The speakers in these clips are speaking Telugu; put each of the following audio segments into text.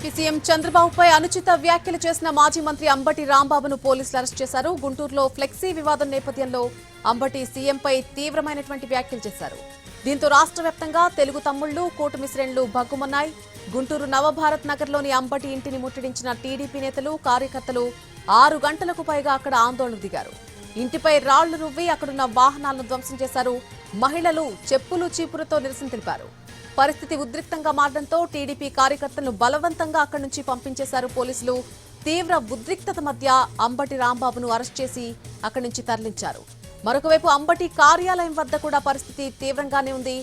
ఏపీ సీఎం చంద్రబాబుపై అనుచిత వ్యాఖ్యలు చేసిన మాజీ మంత్రి అంబటి రాంబాబును పోలీసులు అరెస్ట్ చేశారు. గుంటూరులో ఫ్లెక్సీ వివాదం నేపథ్యంలో అంబటి సీఎంపై తీవ్రమైనటువంటి వ్యాఖ్యలు చేశారు. దీంతో రాష్ట్ర వ్యాప్తంగా తెలుగు తమ్ముళ్లు కూటమి శ్రేణులు భగ్గుమన్నాయి. గుంటూరు నవభారత్ నగర్లోని అంబటి ఇంటిని ముట్టడించిన టీడీపీ నేతలు కార్యకర్తలు 6 గంటలకు పైగా అక్కడ ఆందోళనకు దిగారు. ఇంటిపై రాళ్లు రువ్వి అక్కడున్న వాహనాలను ధ్వంసం చేశారు. మహిళలు చెప్పులు చీపురుతో నిరసన తెలిపారు. పరిస్థితి ఉద్రిక్తంగా మారడంతో టీడీపీ కార్యకర్తలను బలవంతంగా అక్కడి నుంచి పంపించేశారు పోలీసులు. తీవ్ర ఉద్రిక్తత మధ్య అంబటి రాంబాబును అరెస్ట్ చేసి అక్కడి నుంచి తరలించారు. మరొకవైపు అంబటి కార్యాలయం వద్ద కూడా పరిస్థితి తీవ్రంగానే ఉంది.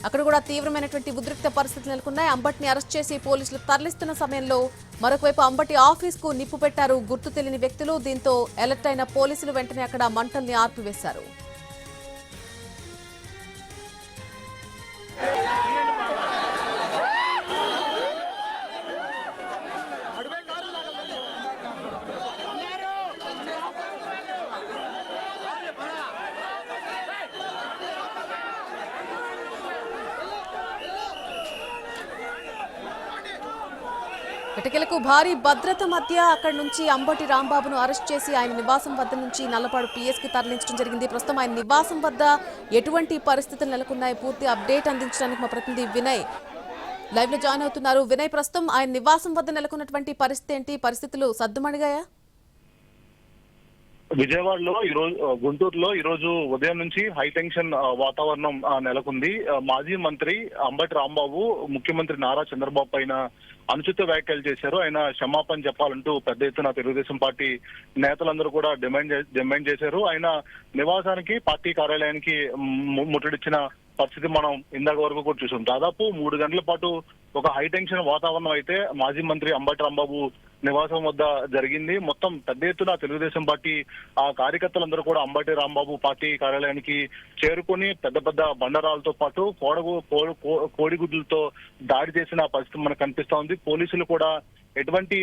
అక్కడ కూడా తీవ్రమైనటువంటి ఉద్రిక్త పరిస్థితులు నెలకొన్నాయి. అంబటిని అరెస్ట్ చేసి పోలీసులు తరలిస్తున్న సమయంలో మరొకవైపు అంబటి ఆఫీస్ కు నిప్పు పెట్టారు గుర్తు తెలియని వ్యక్తులు. దీంతో అలర్ట్ అయిన పోలీసులు వెంటనే అక్కడ మంటల్ని ఆర్పివేశారు. ఎటకెలకు భారీ భద్రత మధ్య అక్కడి నుంచి అంబటి రాంబాబును అరెస్ట్ చేసి ఆయన నివాసం వద్ద నుంచి నల్లపాడు పిఎస్ కి తరలించడం జరిగింది. ప్రస్తుతం ఆయన నివాసం వద్ద ఎటువంటి పరిస్థితులు నెలకొన్నాయి పూర్తి అప్డేట్ అందించడానికి మా ప్రతినిధి వినయ్ లైవ్ లో జాయిన్ అవుతున్నారు. వినయ్, ప్రస్తుతం ఆయన నివాసం వద్ద నెలకొన్నటువంటి పరిస్థితి ఏంటి? పరిస్థితులు సద్దుమణిగాయా? విజయవాడలో ఈరోజు గుంటూరులో ఈరోజు ఉదయం నుంచి హైటెన్షన్ వాతావరణం నెలకొంది. మాజీ మంత్రి అంబటి రాంబాబు ముఖ్యమంత్రి నారా చంద్రబాబు పైన అనుచిత వ్యాఖ్యలు చేశారు. ఆయన క్షమాపణ చెప్పాలంటూ పెద్ద ఎత్తున తెలుగుదేశం పార్టీ నేతలందరూ కూడా డిమాండ్ చేశారు. ఆయన నివాసానికి పార్టీ కార్యాలయానికి ముట్టడిచ్చిన పరిస్థితి మనం ఇందాక వరకు కూడా చూసాం. దాదాపు 3 గంటల పాటు ఒక హైటెన్షన్ వాతావరణం అయితే మాజీ మంత్రి అంబటి రాంబాబు నివాసం వద్ద జరిగింది. మొత్తం పెద్ద ఎత్తున తెలుగుదేశం పార్టీ కార్యకర్తలందరూ కూడా అంబటి రాంబాబు పార్టీ కార్యాలయానికి చేరుకొని పెద్ద పెద్ద బండరాలతో పాటు కోడిగుడ్లతో దాడి చేసిన పరిస్థితి మనకు కనిపిస్తా ఉంది. పోలీసులు కూడా ఎటువంటి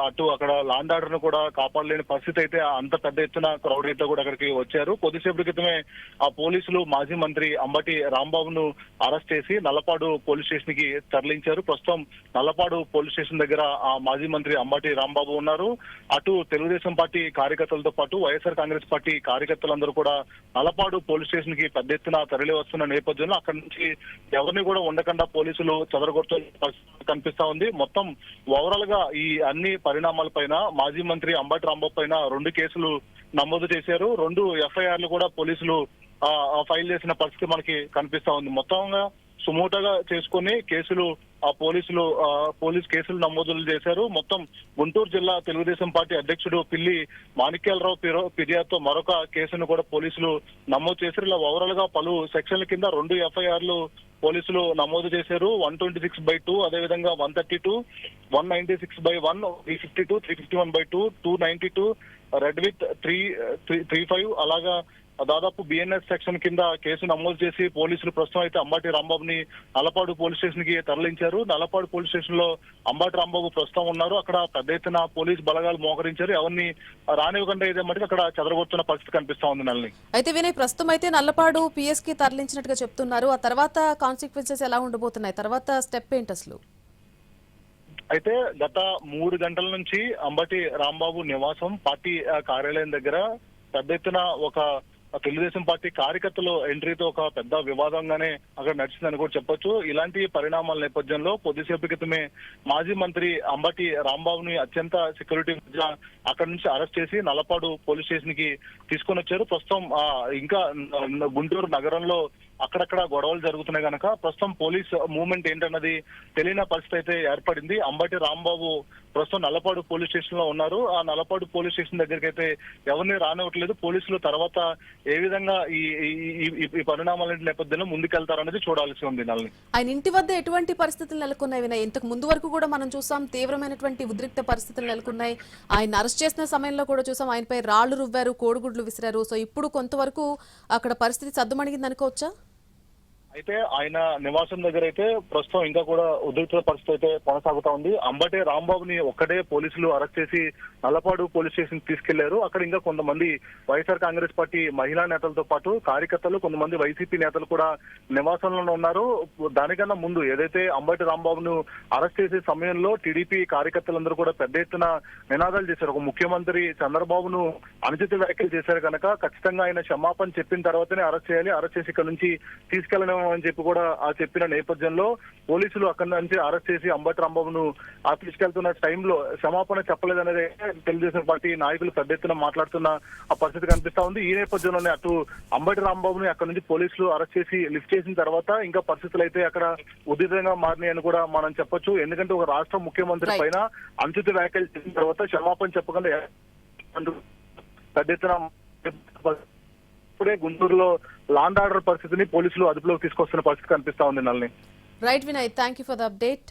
అటు అక్కడ లాండ్ ఆర్డర్ ను కూడా కాపాడలేని పరిస్థితి అయితే అంత పెద్ద ఎత్తున క్రౌడ్ అయితే కూడా అక్కడికి వచ్చారు. కొద్దిసేపటి క్రితమే ఆ పోలీసులు మాజీ మంత్రి అంబటి రాంబాబును అరెస్ట్ చేసి నల్లపాడు పోలీస్ స్టేషన్ కి తరలించారు. ప్రస్తుతం నల్లపాడు పోలీస్ స్టేషన్ దగ్గర ఆ మాజీ మంత్రి అంబటి రాంబాబు ఉన్నారు. అటు తెలుగుదేశం పార్టీ కార్యకర్తలతో పాటు వైఎస్ఆర్ కాంగ్రెస్ పార్టీ కార్యకర్తలందరూ కూడా నల్లపాడు పోలీస్ స్టేషన్ కి పెద్ద ఎత్తున తరలి వస్తున్న నేపథ్యంలో అక్కడి నుంచి ఎవరిని కూడా ఉండకుండా పోలీసులు చెదరగొడుతున్న పరిస్థితి కనిపిస్తా ఉంది. మొత్తం ఓవరాల్ గా ఈ అన్ని పరిణామాల పైన మాజీ మంత్రి అంబటి రాంబాబు పైన 2 కేసులు నమోదు చేశారు. 2 ఎఫ్ఐఆర్లు కూడా పోలీసులు ఫైల్ చేసిన పరిస్థితి మనకి కనిపిస్తా ఉంది. మొత్తంగా సుమోటగా చేసుకుని కేసులు పోలీస్ కేసులు నమోదులు చేశారు. మొత్తం గుంటూరు జిల్లా తెలుగుదేశం పార్టీ అధ్యక్షుడు పిల్లి మాణిక్యాలరావు ఫిర్యాదుతో మరొక కేసును కూడా పోలీసులు నమోదు చేశారు. ఇలా ఓవరాల్ గా పలు సెక్షన్ల కింద 2 ఎఫ్ఐఆర్లు పోలీసులు నమోదు చేశారు. 126/2 అదేవిధంగా 132, 196/1, 352, 351/2, 292, రెడ్ విత్ 335 అలాగా దాదాపు బిఎన్ఎస్ సెక్షన్ కింద కేసు నమోదు చేసి పోలీసులు ప్రస్తుతం అయితే అంబటి రాంబాబుని నల్లపాడు పోలీస్ స్టేషన్ కి తరలించారు. నల్లపాడు పోలీస్ స్టేషన్ లో అంబటి రాంబాబు ప్రస్తుతం ఉన్నారు. అక్కడ పెద్ద ఎత్తున పోలీస్ బలగాలు మోహరించారు. ఎవరిని రానివ్వకుండా అయితే మటుకు అక్కడ చెదరగొడుతున్న పరిస్థితి కనిపిస్తా ఉంది. నల్ని అయితే వినయ్, ప్రస్తుతం అయితే నల్లపాడు పిఎస్ కి తరలించినట్టుగా చెప్తున్నారు. ఆ తర్వాత కాన్సిక్వెన్సెస్ ఎలా ఉండబోతున్నాయి? తర్వాత స్టెప్ ఏంటి అసలు? అయితే గత 3 గంటల నుంచి అంబటి రాంబాబు నివాసం పార్టీ కార్యాలయం దగ్గర పెద్ద ఎత్తున ఒక తెలుగుదేశం పార్టీ కార్యకర్తలు ఎంట్రీతో ఒక పెద్ద వివాదంగానే అక్కడ నడిచిందని కూడా చెప్పొచ్చు. ఇలాంటి పరిణామాల నేపథ్యంలో కొద్దిసేపు క్రితమే మాజీ మంత్రి అంబటి రాంబాబుని అత్యంత సెక్యూరిటీ మధ్య అక్కడి నుంచి అరెస్ట్ చేసి నల్లపాడు పోలీస్ స్టేషన్ కి తీసుకొని వచ్చారు. ప్రస్తుతం ఇంకా గుంటూరు నగరంలో అక్కడక్కడ గొడవలు జరుగుతున్నాయి కనుక ప్రస్తుతం పోలీస్ మూవ్మెంట్ ఏంటన్నది తెలియని పరిస్థితి అయితే ఏర్పడింది. అంబటి రాంబాబు ప్రస్తుతం నల్లపాడు పోలీస్ స్టేషన్ లో ఉన్నారు. ఆ నల్లపాడు పోలీస్ స్టేషన్ దగ్గరికి అయితే ఎవరిని రానివ్వట్లేదు. పోలీసులు తర్వాత ఏ విధంగా ఈ పరిణామాల నేపథ్యంలో ముందుకెళ్తారనేది చూడాల్సి ఉంది. నల్ని ఆయన ఇంటి వద్ద ఎటువంటి పరిస్థితులు నెలకొన్నాయి? ఇంతకు ముందు వరకు కూడా మనం చూసాం తీవ్రమైనటువంటి ఉద్రిక్త పరిస్థితులు నెలకొన్నాయి. ఆయన అరెస్ట్ చేసిన సమయంలో కూడా చూసాం ఆయనపై రాళ్లు రువ్వారు, కోడిగుడ్లు విసిరారు. సో ఇప్పుడు కొంతవరకు అక్కడ పరిస్థితి సద్దుమణిగింది అనుకోవచ్చా? అయితే ఆయన నివాసం దగ్గర అయితే ప్రస్తుతం ఇంకా కూడా ఉద్రిక్త పరిస్థితి అయితే కొనసాగుతా ఉంది. అంబటి రాంబాబుని ఒక్కడే పోలీసులు అరెస్ట్ చేసి నల్లపాడు పోలీస్ స్టేషన్ తీసుకెళ్లారు. అక్కడ ఇంకా కొంతమంది వైఎస్ఆర్ కాంగ్రెస్ పార్టీ మహిళా నేతలతో పాటు కార్యకర్తలు, కొంతమంది వైసీపీ నేతలు కూడా నివాసంలో ఉన్నారు. దానికన్నా ముందు ఏదైతే అంబటి రాంబాబును అరెస్ట్ చేసే సమయంలో టీడీపీ కార్యకర్తలందరూ కూడా పెద్ద ఎత్తున నినాదాలు చేశారు. ఒక ముఖ్యమంత్రి చంద్రబాబును అనుచిత వ్యాఖ్యలు చేశారు కనుక ఖచ్చితంగా ఆయన క్షమాపణ చెప్పిన తర్వాతనే అరెస్ట్ చేయాలి, అరెస్ట్ చేసి ఇక్కడ నుంచి తీసుకెళ్లడం అని చెప్పి కూడా ఆ చెప్పిన నేపథ్యంలో పోలీసులు అక్కడి నుంచి అరెస్ట్ చేసి అంబటి రాంబాబును తీసుకెళ్తున్న టైంలో క్షమాపణ చెప్పలేదనేది తెలుగుదేశం పార్టీ నాయకులు పెద్ద ఎత్తున మాట్లాడుతున్న ఆ పరిస్థితి కనిపిస్తా ఉంది. ఈ నేపథ్యంలోనే అటు అంబటి రాంబాబుని అక్కడి నుంచి పోలీసులు అరెస్ట్ చేసి లిఫ్ట్ చేసిన తర్వాత ఇంకా పరిస్థితులు అయితే అక్కడ ఉద్రిక్తంగా మారినాయని కూడా మనం చెప్పొచ్చు. ఎందుకంటే ఒక రాష్ట్ర ముఖ్యమంత్రి పైన అనుచిత వ్యాఖ్యలు చేసిన తర్వాత క్షమాపణ చెప్పకుండా పెద్ద ఎత్తున ఇప్పుడే గుంటూరులో లాండ్ ఆర్డర్ పరిస్థితిని పోలీసులు అదుపులోకి తీసుకొస్తున్న పరిస్థితి కనిపిస్తా ఉంది. నల్ని right Vinay, thank you for the update.